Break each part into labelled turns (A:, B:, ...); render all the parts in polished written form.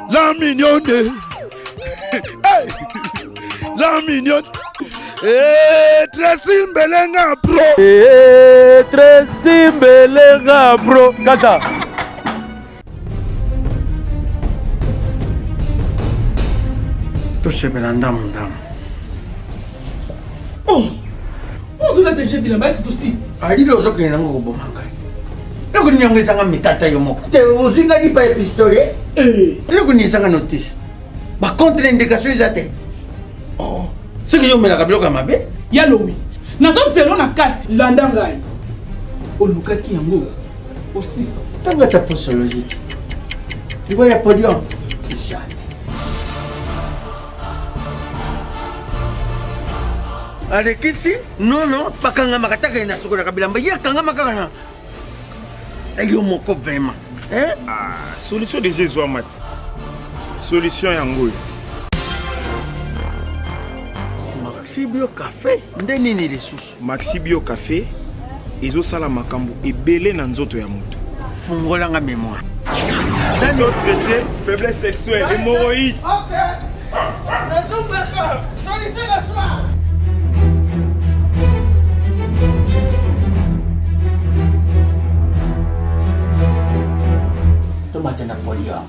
A: La mignonne. Hey, la mignonne. Tracy Mbelenga Pro.
B: Tracy Mbelenga Pro. Kata.
A: Tosebela ndamu.
C: Oh, on se l'a déjà dit là-bas, c'est tout 6.
A: Ali lozo kena ngo bomanga. Loko nyongeza nga mitata yomo.
D: Te uzinga ni pa pistolet.
A: Loko nyongeza notice. Ba contre indication ezate. Oh. Ce que yo mela kabiloka mabe.
C: Yalo oui. Nazo zelo na kati landa ngai. Olukaki yango. Au 600.
A: Tanga ta posologie. Tu vois ya podium. Alekisi? Non, pakanga makataka ina soko na kabila mbaya kanga makanga. Ayo moko vraiment. Hein?
E: Solution de Jésus Amat. Solution yango.
A: Maxibio Café, ndeni ni lisusu.
E: Maxibio Café ezo sala makambo ebele na nzoto ya moto.
A: Fungola nga mémoire.
E: D'autres traiter faiblesse sexuelle, hémorroïde.
A: Ok. Solution la soir.
D: Tomate Napoléon.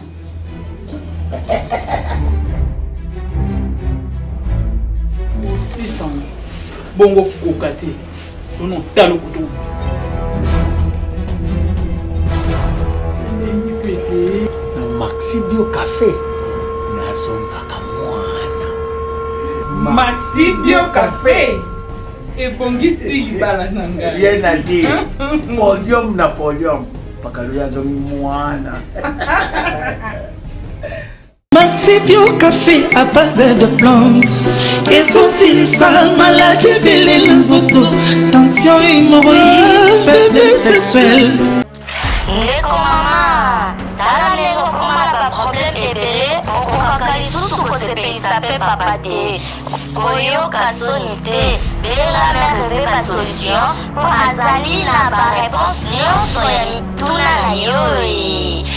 C: Bongo kukate. Tono talo kutu.
D: Maxi Bio Café. Nazombaka mwana.
C: Maxi Bio Café. Ebongisi libala na ngai.
D: Rien à dire. Podium Napoléon. Pakaluya zo mwana.
F: Maxi Bio Café à base de plantes. Essentiel maladie belé les autos. Tension hémorroïde, faiblesse sexuelle.
G: Ndeko mama, tala lelo komala ba problème ebele, okokaka lisusu kosepelisa pe papa te. Koyoka soni te, benga merve ba solution, po azali na ba réponse nyonso ya mituna na yo.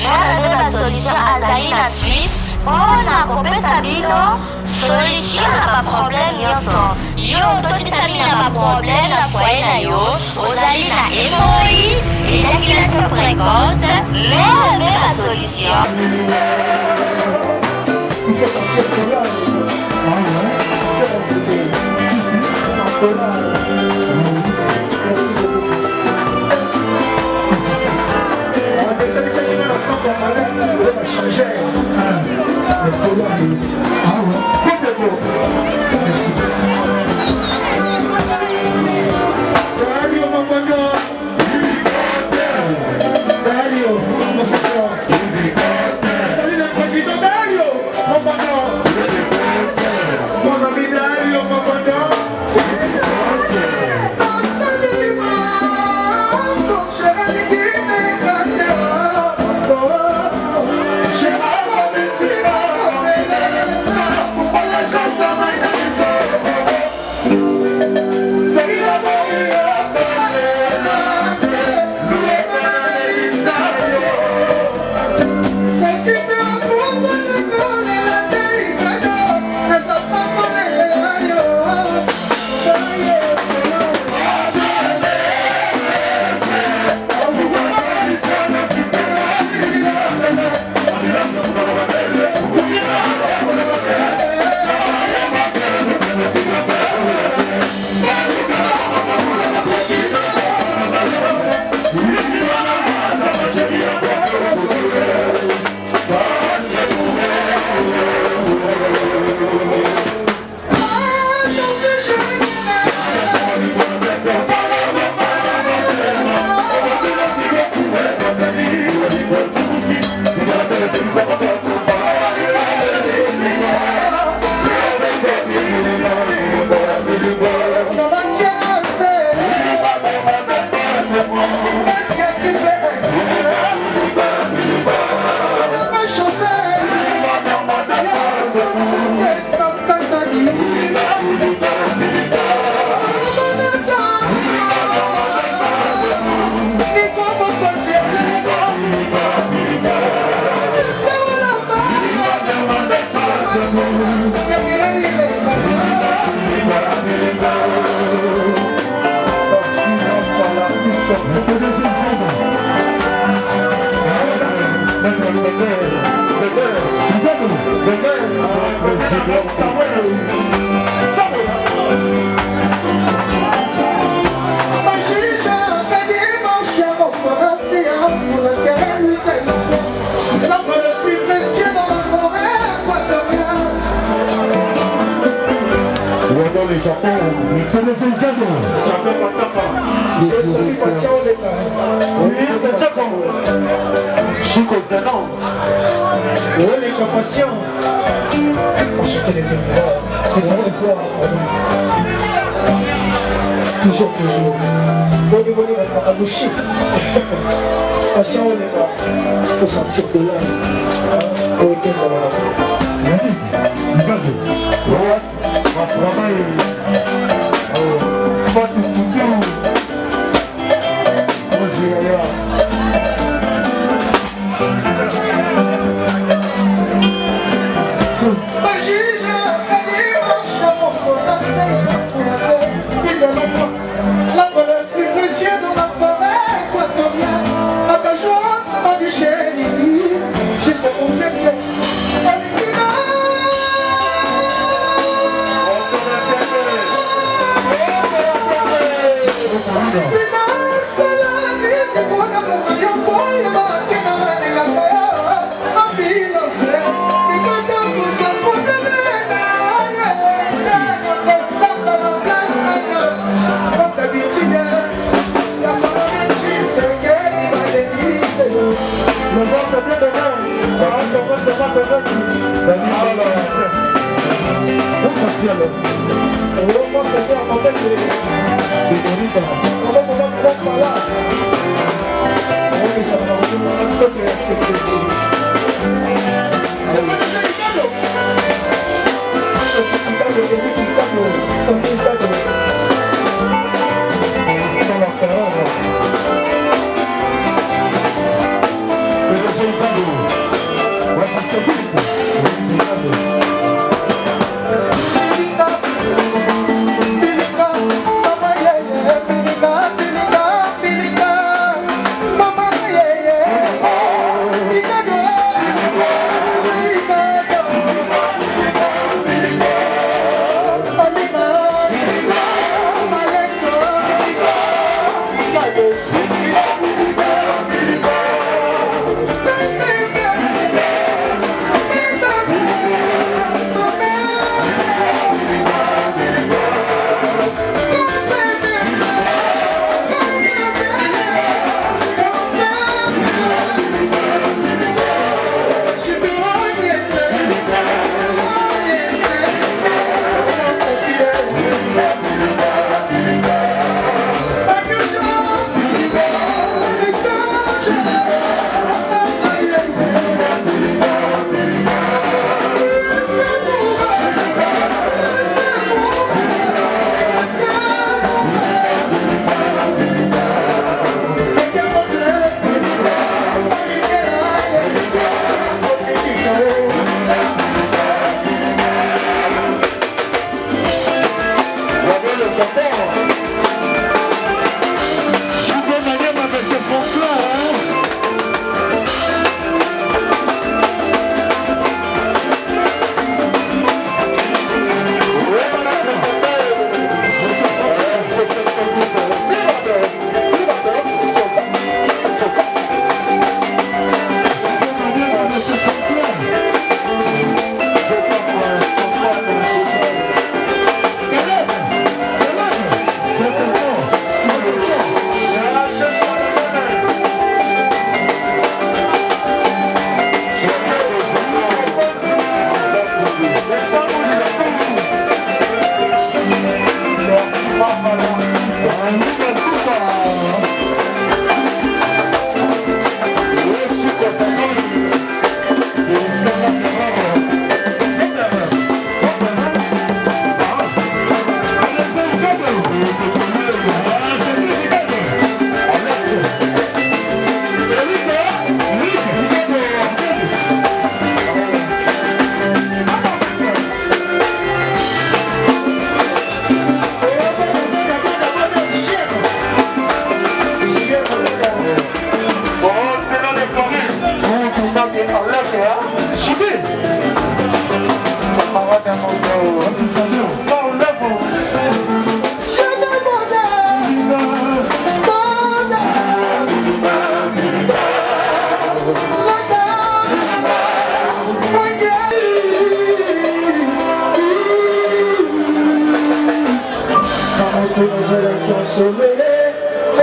G: Merve ba solution azali na Suisse, mpona kopesa bino solution na ba problème nyonso. Yo totisami na ba problème na foyer na yo, ozali na hémorroïde, éjaculation précoce, mais la solution.
H: Il faut sortir de là. Ah ouais, c'est un peu de... Si, merci beaucoup. On va essayer de se faire la femme de malade, on va changer. Ah ouais, complètement. Merci. Dario, mon bonheur. Dario, mon bonheur. Salut le président Dario, mon bonheur. Mon ami Dario, mon bonheur.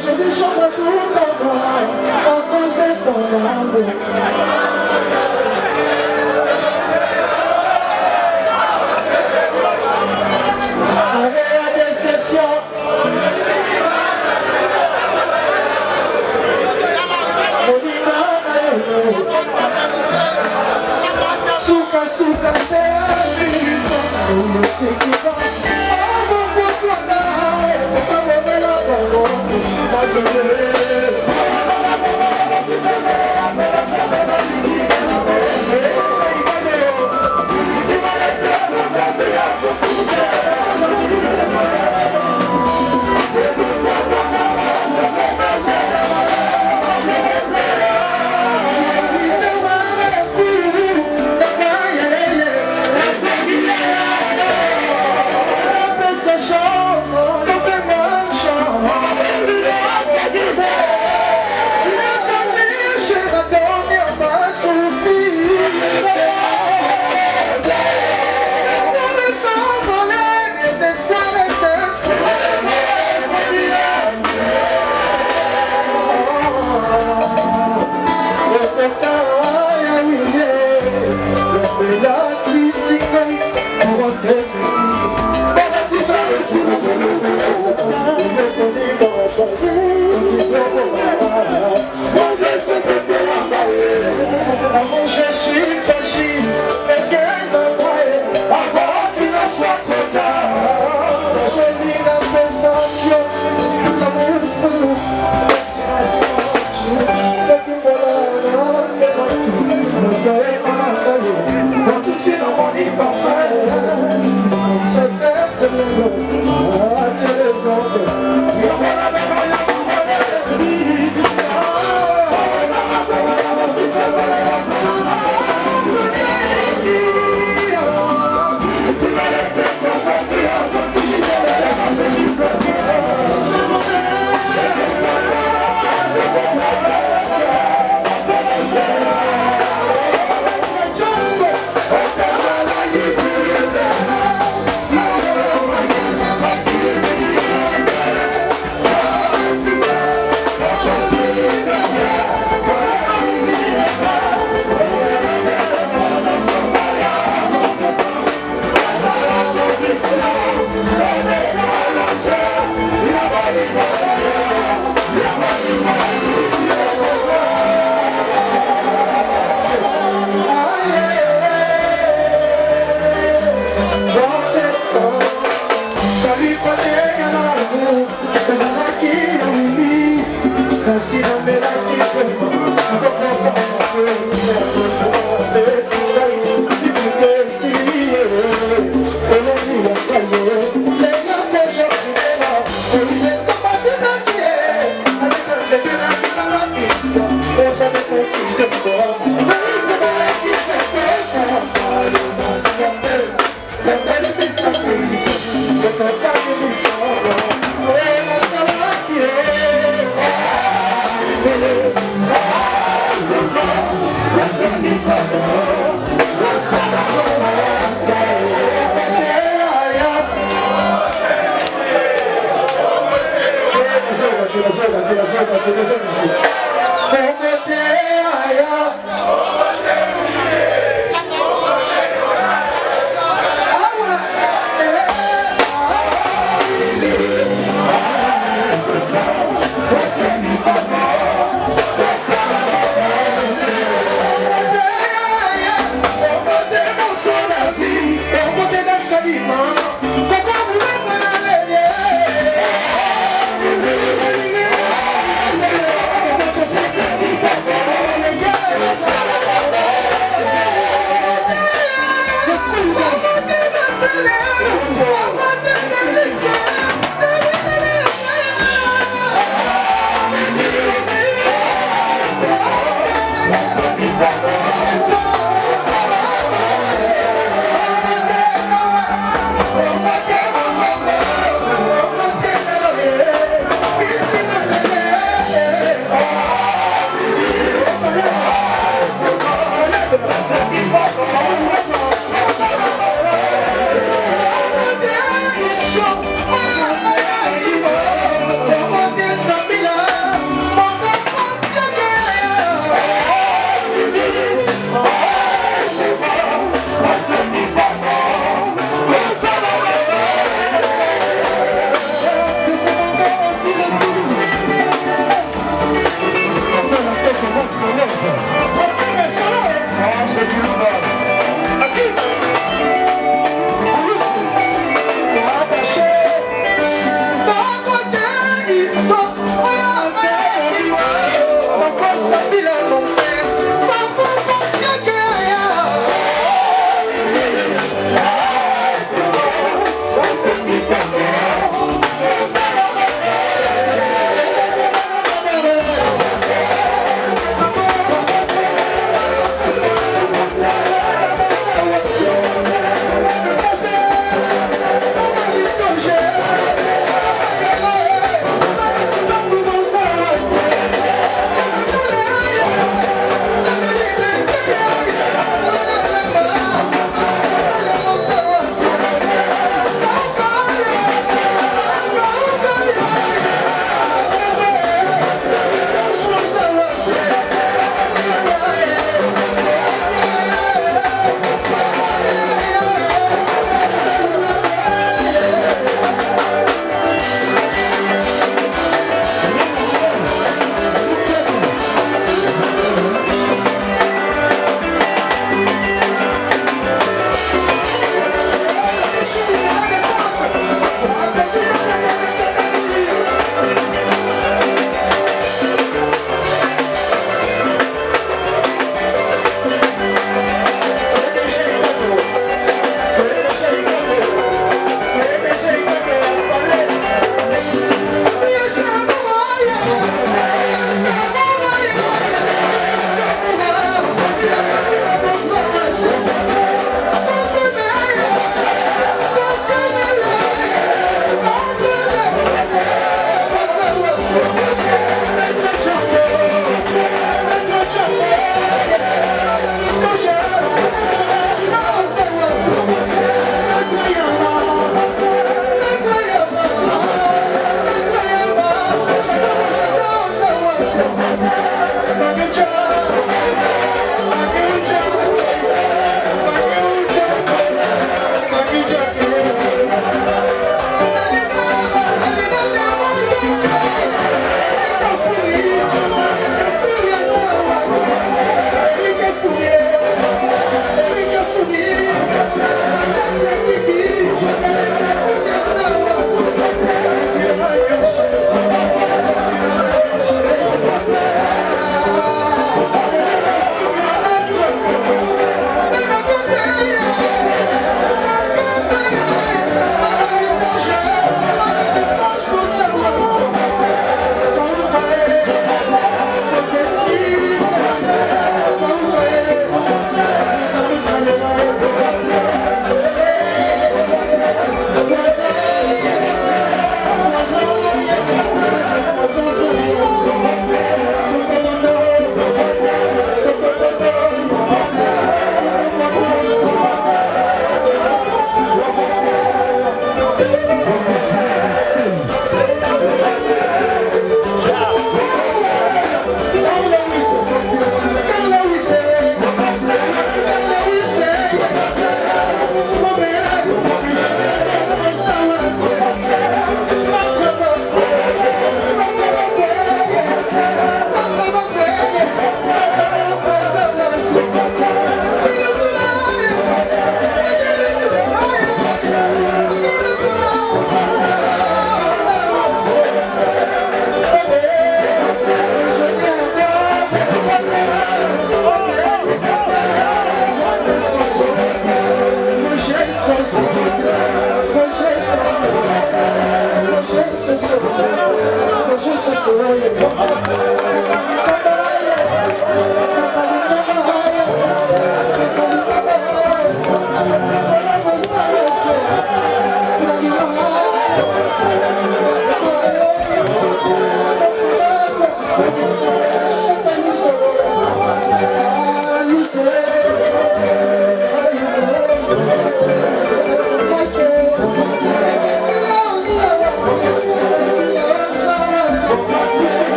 H: Aujourd'hui, chambre tout en cause de ton amour. Avec la déception. Suka, suka, c'est ainsi. C'est qui va.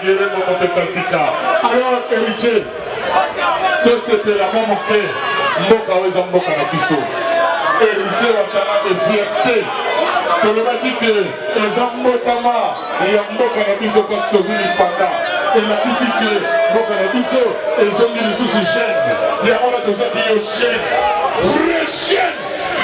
H: guérir mon Pepasika. Alors, héritier, tout ce que la maman fait, Mboka Weza Mboka Nabiso. Héritier Wakana de fierté. On a dit que les Ambotama et Mboka Nabiso quand c'est aux Panda. Et la musique que Mboka Nabiso, ils ont mis les sous chaîne. Il y a on a besoin de chaîne.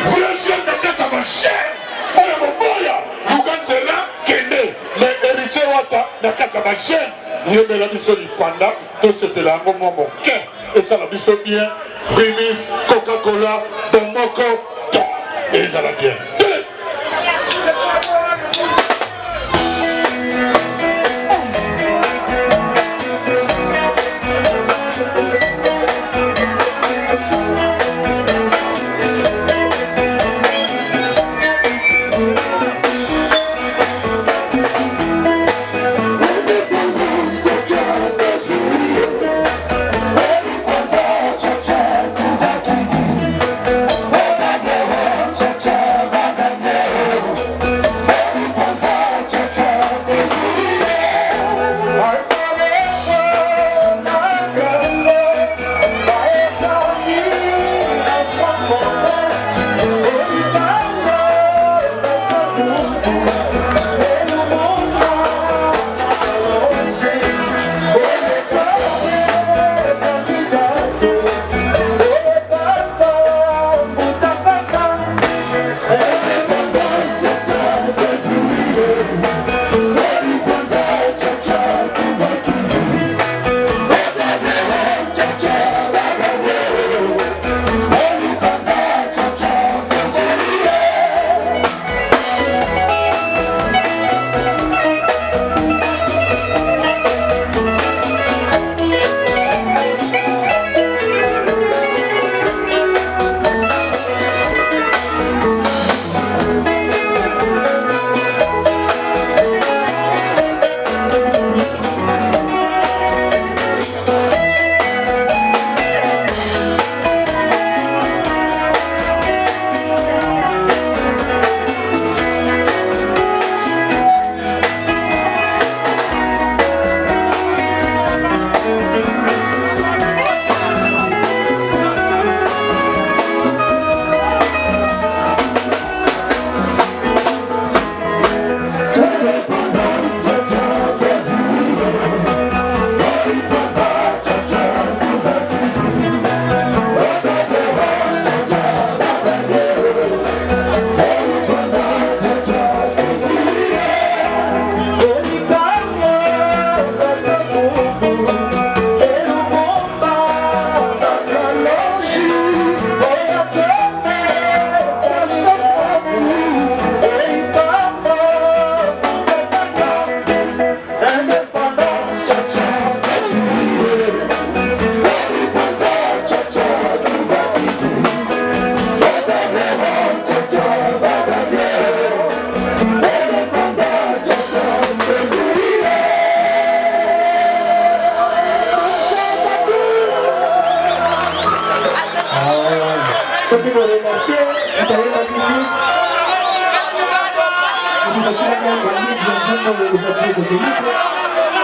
H: Vraie chaîne de Katama chaîne. On a mon boya. Lukanzela Kende. Mais héritier Wata na Katama chaîne. Il y a la mission du Panda. Tout c'était là, moment mon cœur. Et ça la mission bien. Primis, Coca-Cola, Bomoko, top. Et ça va bien.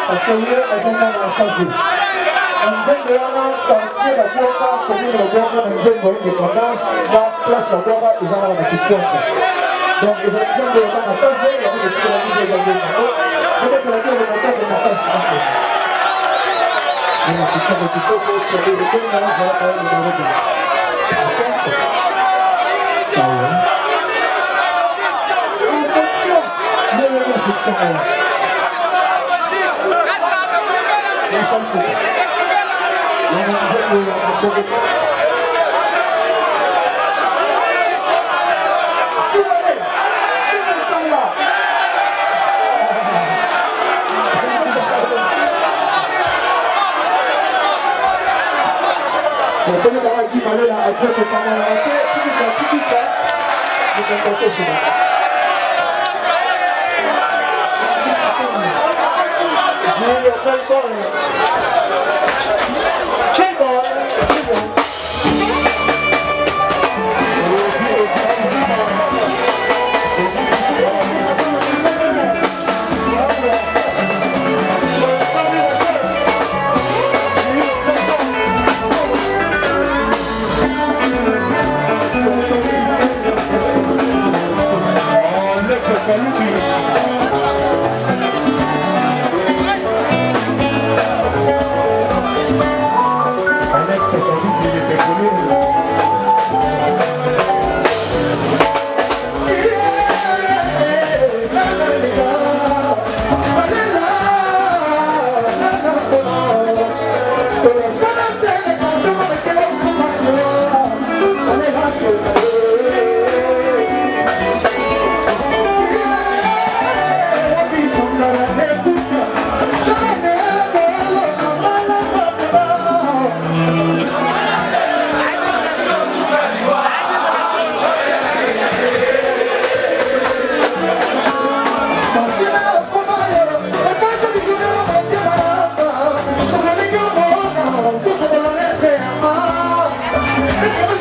I: Parce que nous, elles sont dans la phase 2. Nzembe wana partir la kuoka commune la kuoka na nzembe indépendance la place la kuoka ezana na kitoko. Donc les nzembe wana na phase 2 ya kutika la mise ya nzembe. Peut-être la kuoka na kitoko na phase 1. Na kitoko kitoko cha ile kuna na za kwa ile ndio. Sawa. Fiction. Thank you.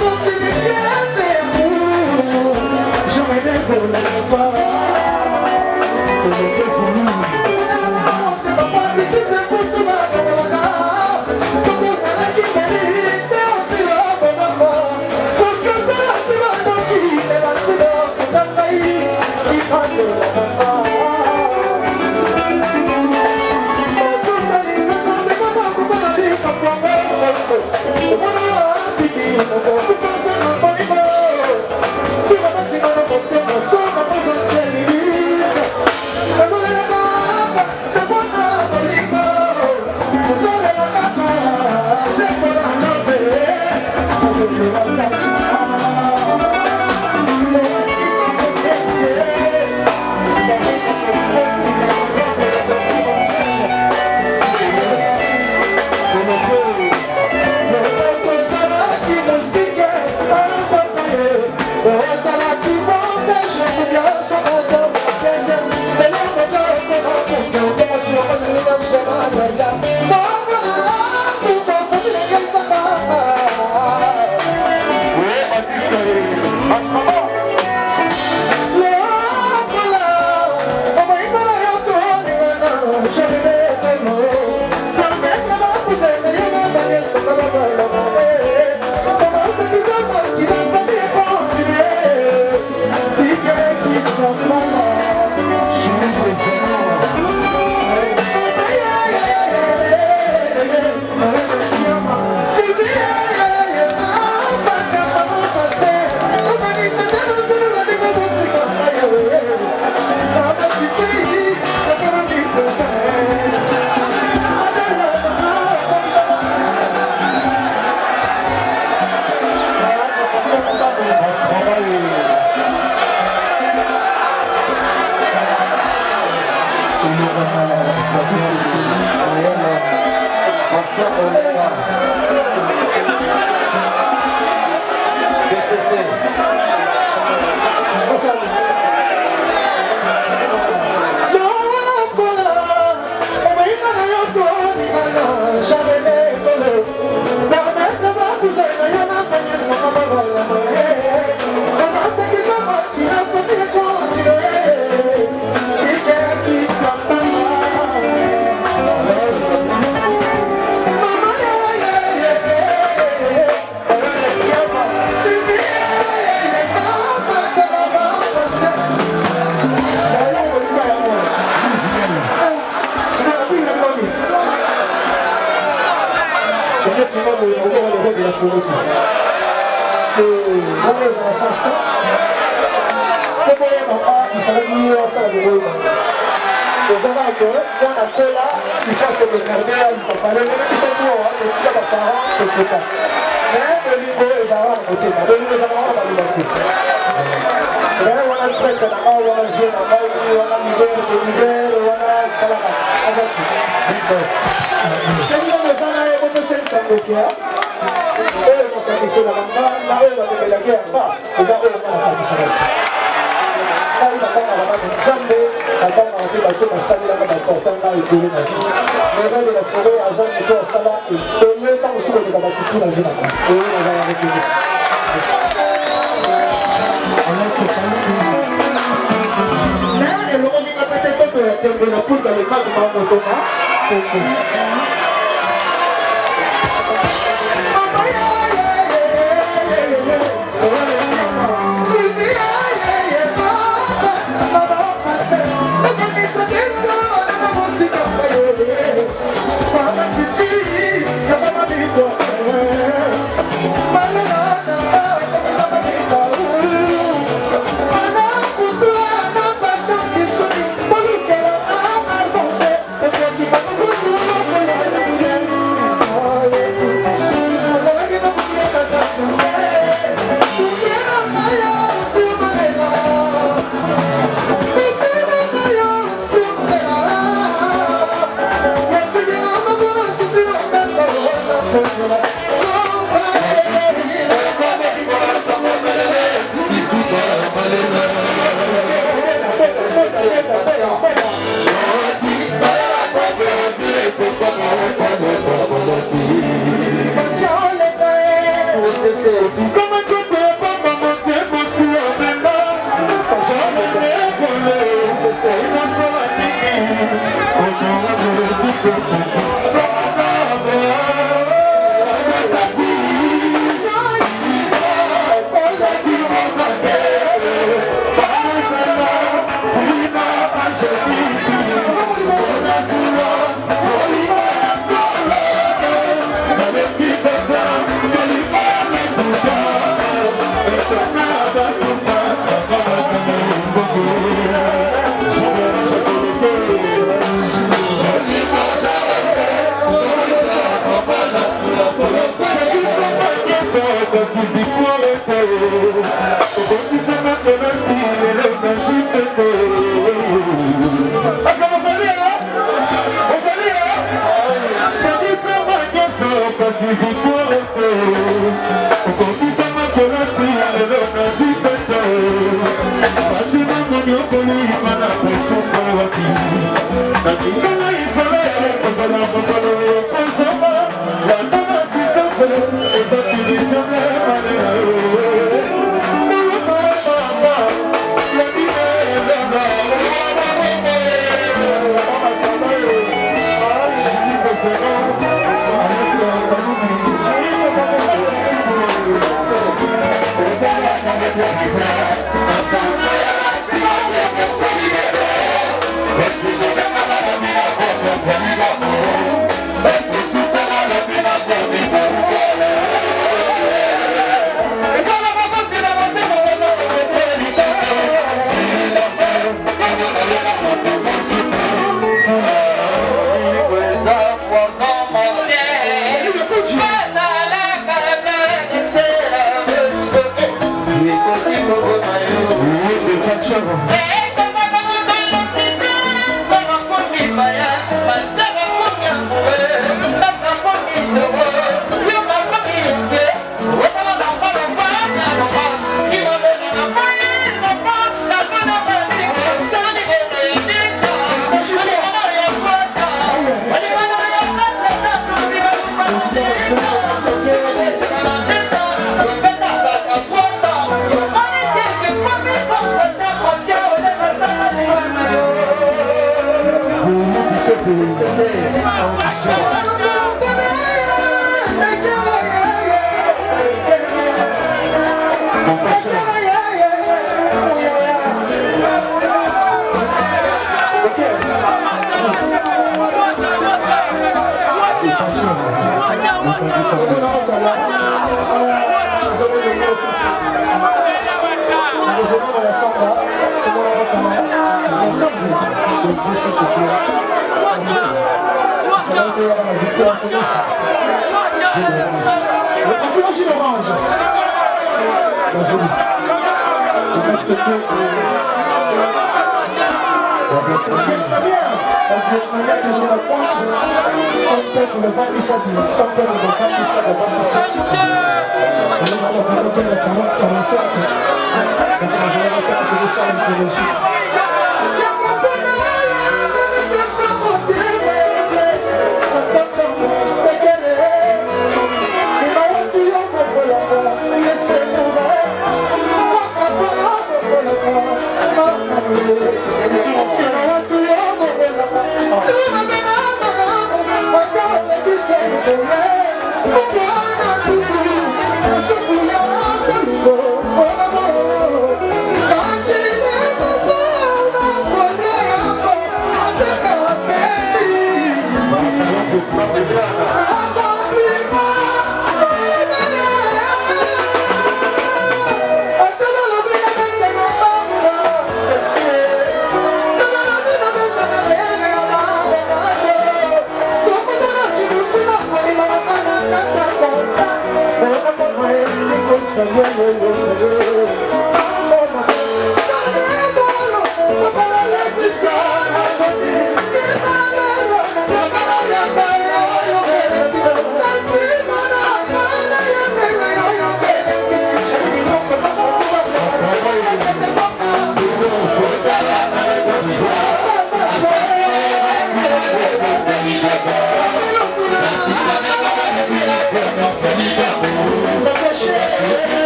I: Shit.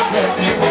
I: Thank you.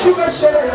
I: Sugar shell,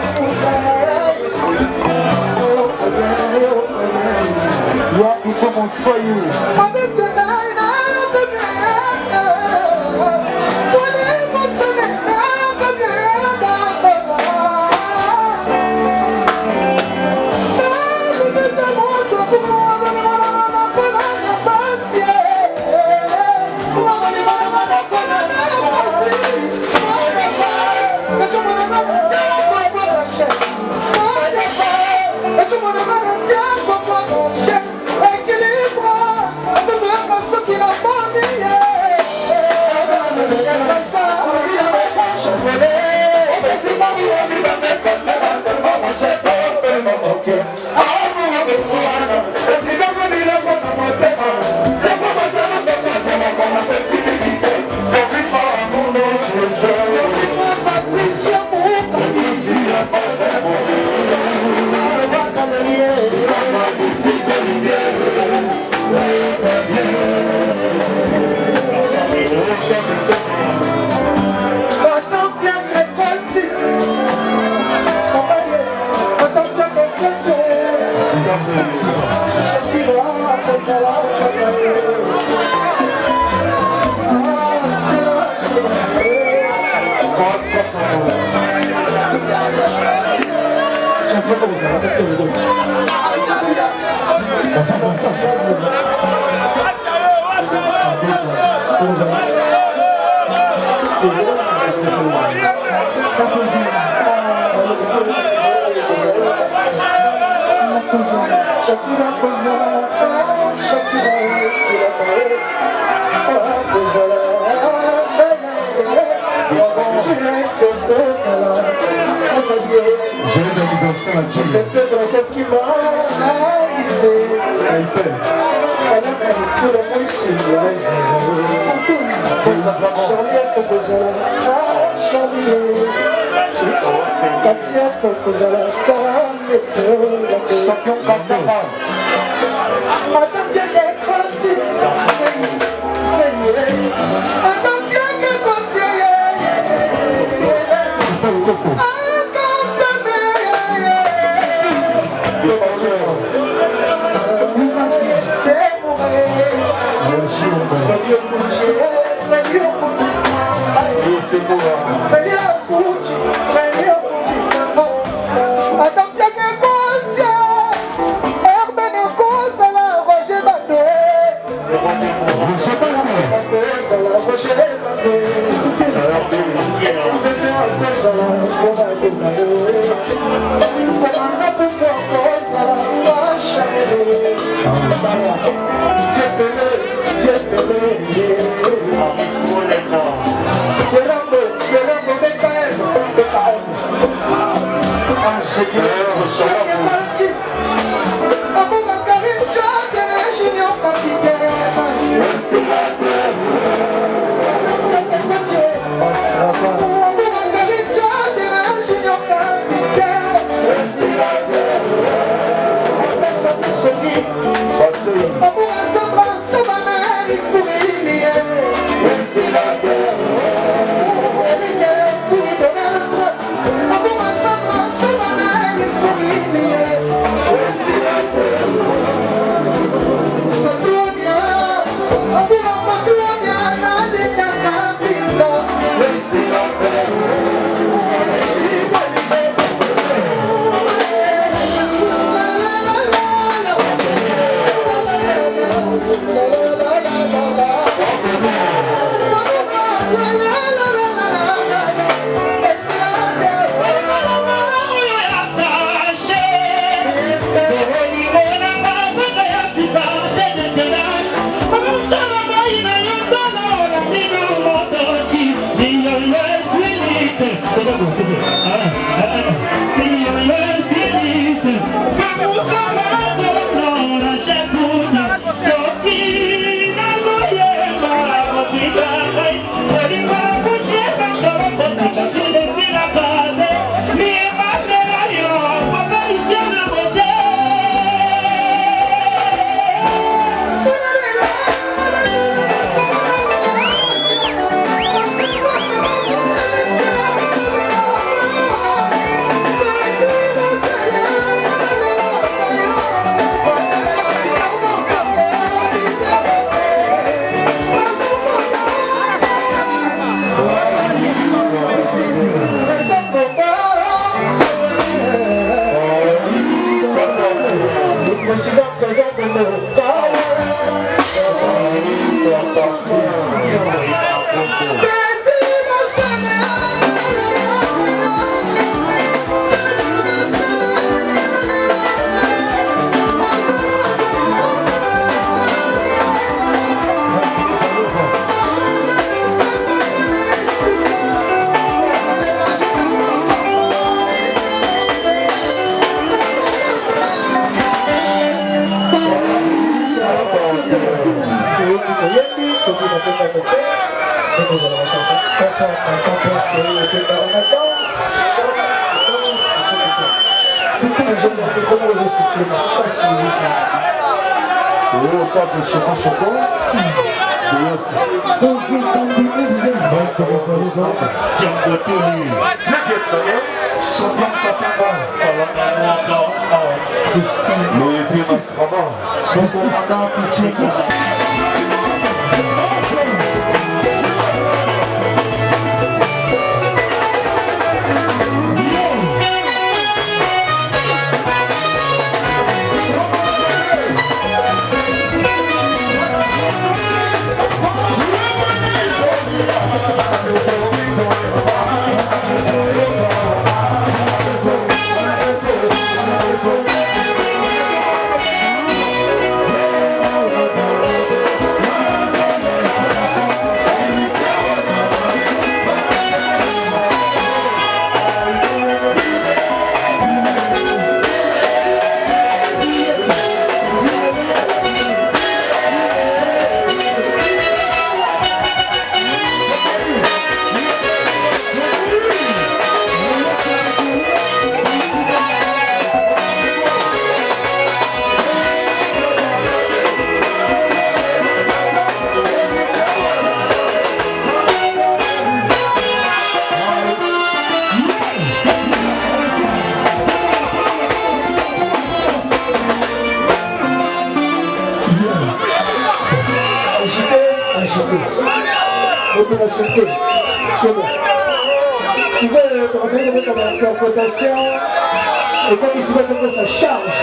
I: Et comme il se met que ça charge,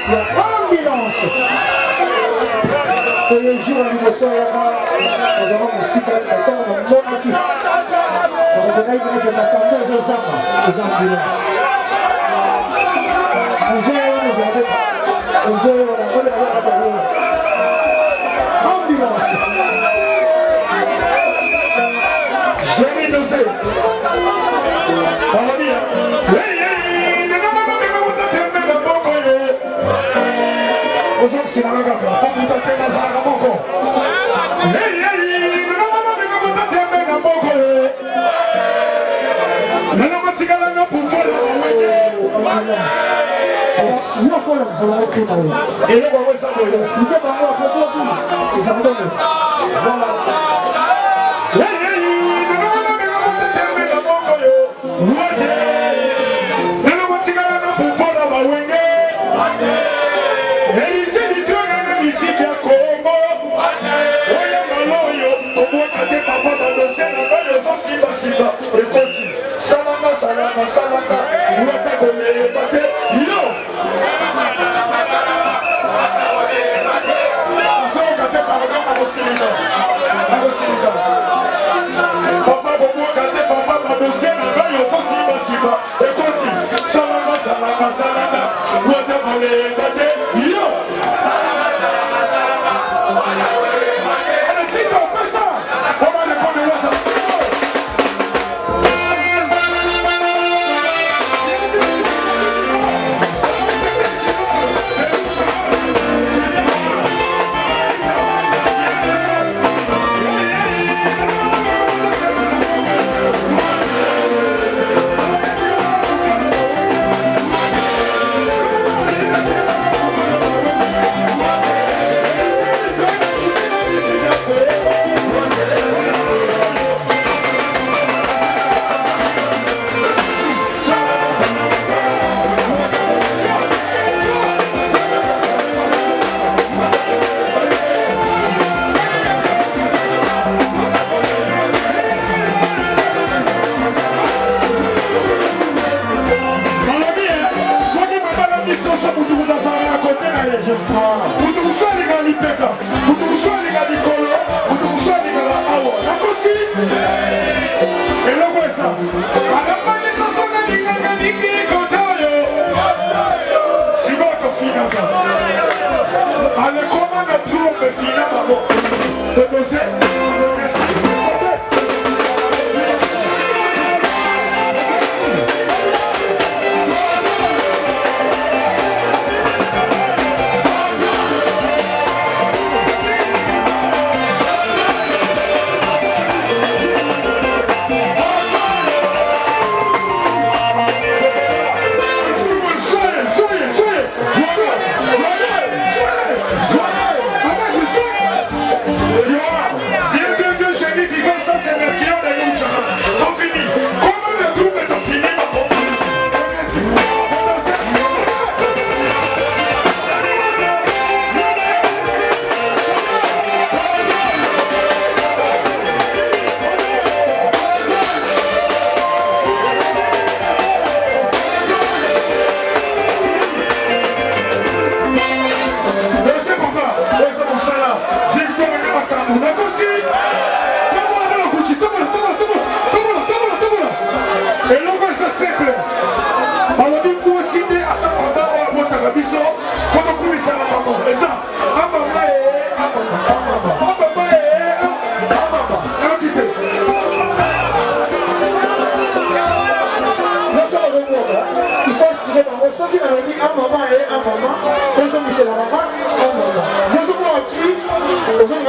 I: il y a ambulance. Et les jours à l'émotion, il y a nous avons un cycle, nous avons un monde qui. On va donner une attendez aux ambulances. Ambulance. Jamais dosé. On va dire. C'est la raga, pour vous tenter la zaga boko.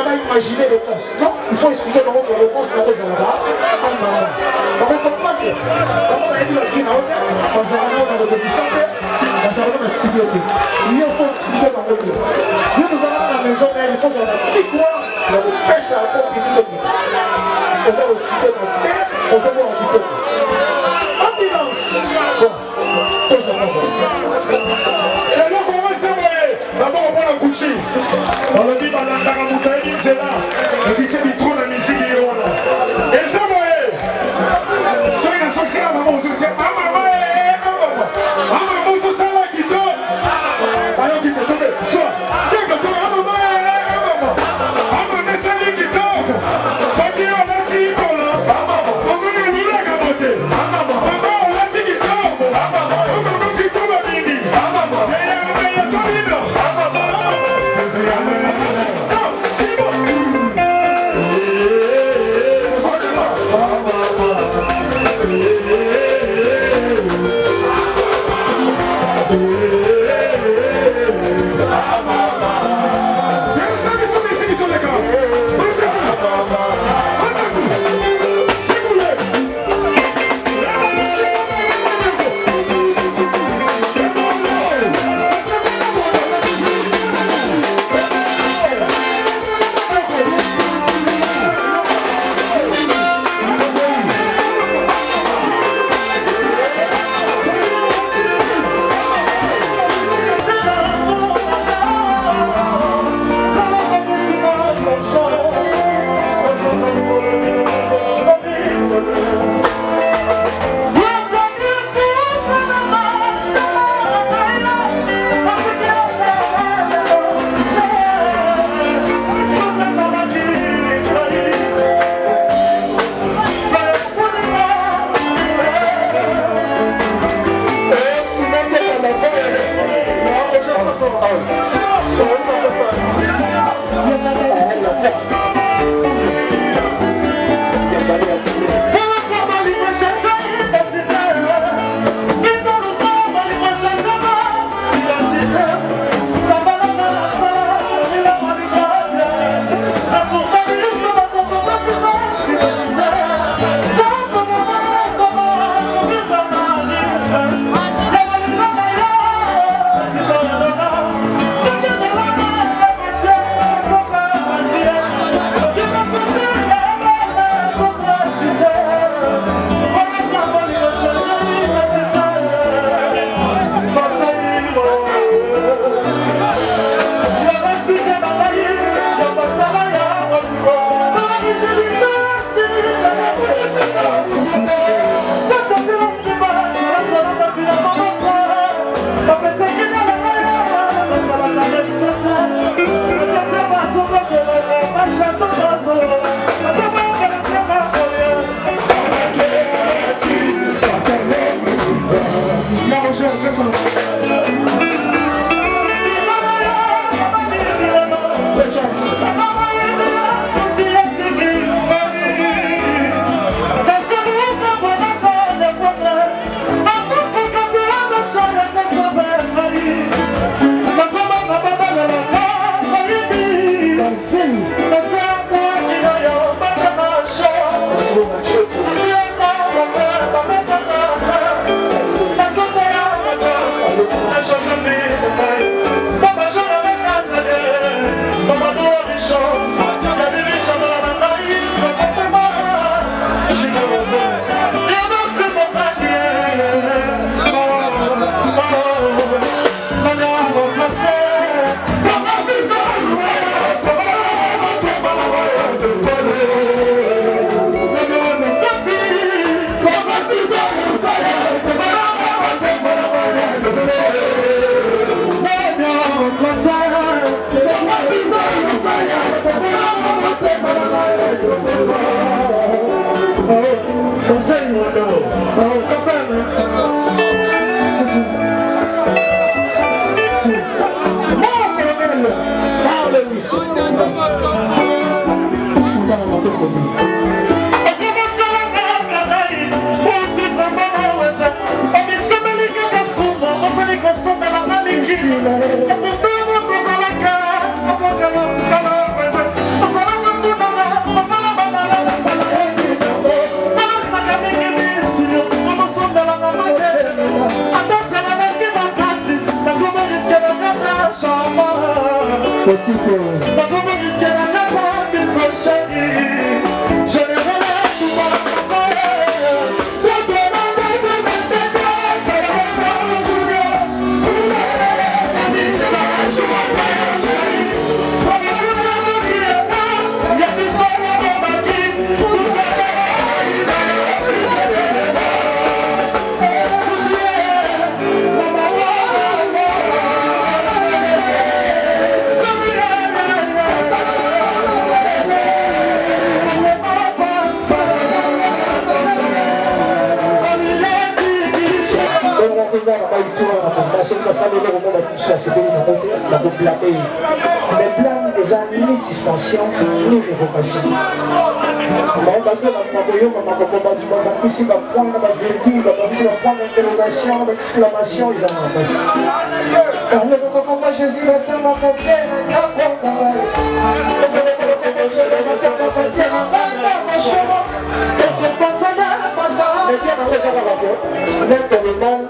I: on a imaginé réponse. Non, il faut expliquer comment la réponse n'a pas été là-bas. On va comprendre que comment on a dit qui n'a pas on s'est rendu dans le répétition, on s'est rendu dans le studio. Il faut expliquer dans le lieu. Nous allons à la maison, mais il faut que la petite voix, on pèse à la pompe et tout. On va expliquer dans le thé, on va voir en différent. Ambulance. Bon, pose la main.
H: Et là, comment c'est vrai? D'abord, on va la Gucci. On le dit dans la Karamoutaï, c'est là. Et puis c'est du trou de la musique qui est là. Et ça, moi, soyez la sorcière, maman, je sais pas, maman, maman, je sais là qui donne. Alors, qui te tombe, soit, c'est que toi, maman, maman, c'est lui qui tombe. Ça qui est en Asie, là. On va nous la capoter. Maman, on l'a dit qui tombe. Maman, qui tombe à Bibi. Mais il y a toi, Bibi. Non, c'est bon.
I: Thank you. Les plans des années ni suspension ni révocation. Mais bateau na maboyo na makoba du baba ici va prendre ma verdict, va ici va prendre interrogation, exclamation ils en passent. Car le combat Jésus va te m'accorder na porte.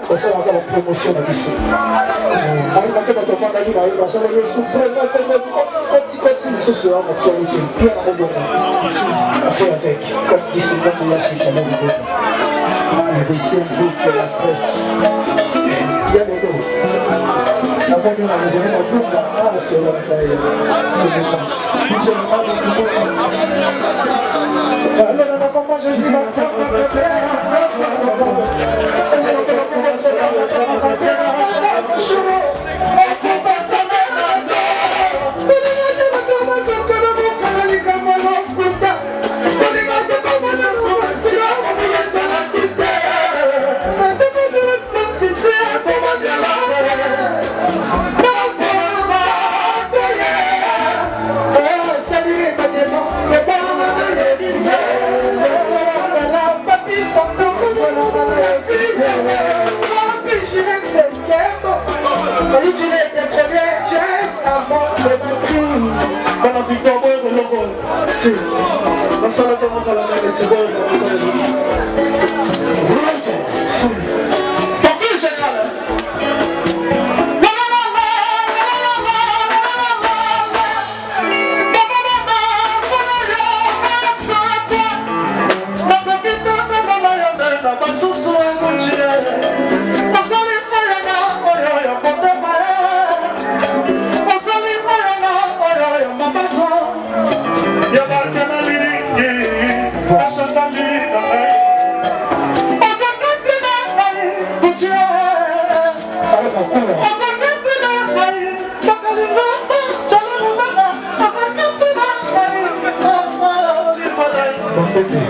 I: C'est la promotion de l'issue. On fait avec, comme dit c'est comme la suite à la vidéo. Il y a des dos. La bonne on a les éléments de tout, c'est la taille. Alors, comment je dis
H: Thank you.